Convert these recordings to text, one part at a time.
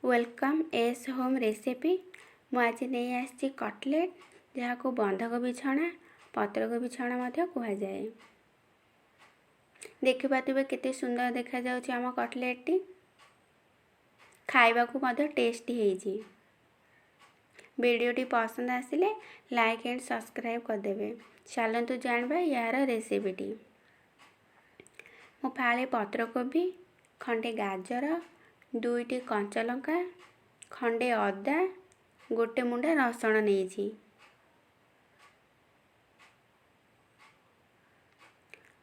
Welcome S home recipe. मुझे नहीं आसी कटलेट जहाँ को बंधकोबी छणा पत्रकोबी छणा मध्य कहुए। देखिपे केते सुंदर देखा जाउछि आम कटलेट टी। खाइबा को मध्य टेस्टी हेजी। वीडियोटी पसंद आसिले लाइक एंड सब्सक्राइब करदेवे। चलतु जानबा यार रेसिपीटी। मु फाळे पत्रकोबी, खंडे गाजर, 2टी कंचा लंका, खंडे अदा, गोटे मुंडा रसुण नहीं।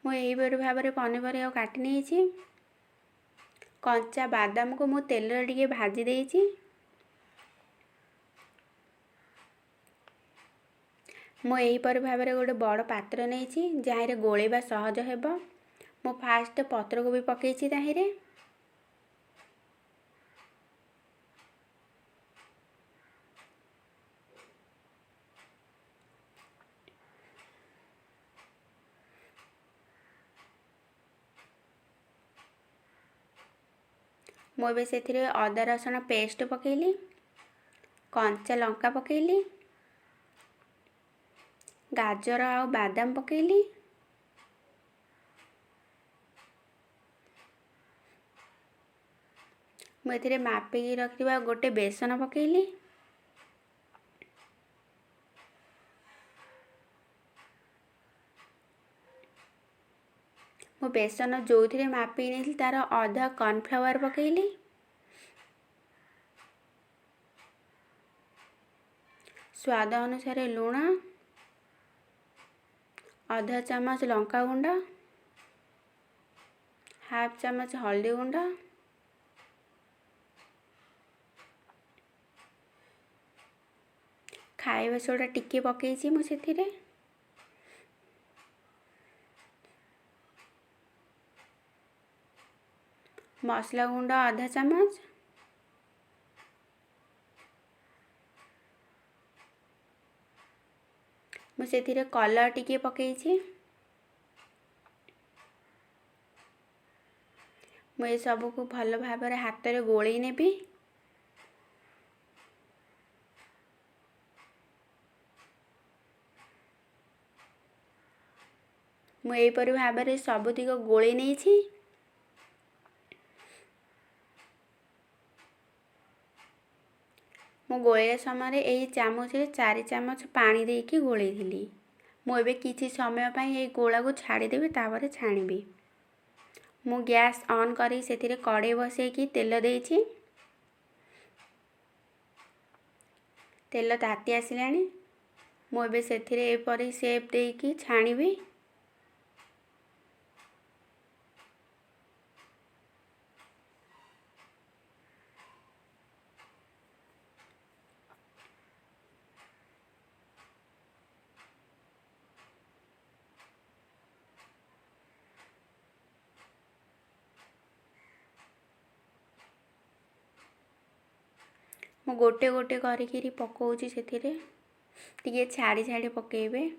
मुझे भाव में पनीपरिया काटी नहीं। कंचा बादाम को मु तेल टे भाजी देइछि। मु एहीपरि भाव में गोटे बड़ पात्र नहीं जहाँ गोलेबा सहज हेब। मु फास्ट पत्रकोबी पकईछि ताहिरे। मुझे से अदा रसुण पेस्ट पकेली, कंचा लंका पकेली, गाजर आ बादाम पकेली, मुझे मापिकी रखा गोटे बेसन पकेली, मो बेसन जो थे मापी नहीं तार अधा कॉर्नफ्लावर पकेली, स्वाद अनुसार लुण, आधा चम्मच लंका गुंड, हाफ चम्मच हल्दी गुंड, खाइबा सोडा टिके पकेइछि मु सेथिरे। मसला गुंड आधा चम्मच, मु सेथिरे कलर टिके पकेइछि। मु ए सब को भल भाव में हाथ में गोलई नेबी। मु एहीपरि भाव में सबुतिक गोलई नहीं। मु गोलैया समय यही चामच 4 चामच पानी देकी गोलई थी। मुझे किसी समय ये गोला को छाड़देवी तापर छाणी। मु गैस ऑन करी से कड़े बसैकी तेल देइछि। तेल ताती आसिलानी। मुझे से एपरी शेप देकी छाणी। मु गोटे गोटे करी पकाउछि सेथिरे टिके छाड़ी छाड़ी पकेइबे।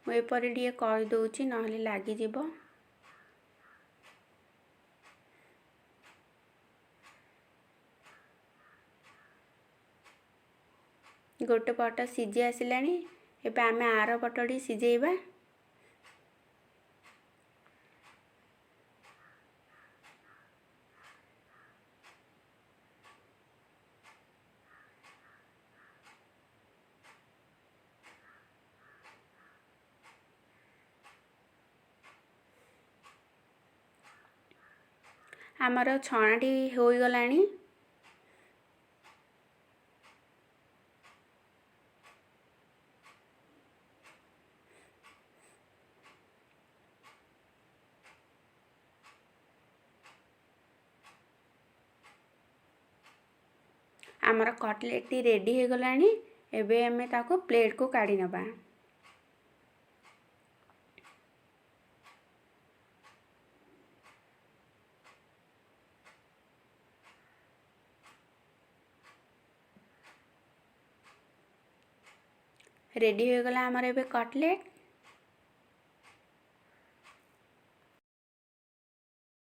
मु एपरी टिके कर दउछि नहले लागी जिवो। गोटे पट सिझी आसिलानी। एबे आमे आर पटटी सिझेइबा। आमर छणाटी हो गलानी। आमर कटलेटटी रेडी हो गलानी। एबे हमें ताको प्लेट को काढ़ी नबा। रेडी हो गला आमर एबे कटलेट।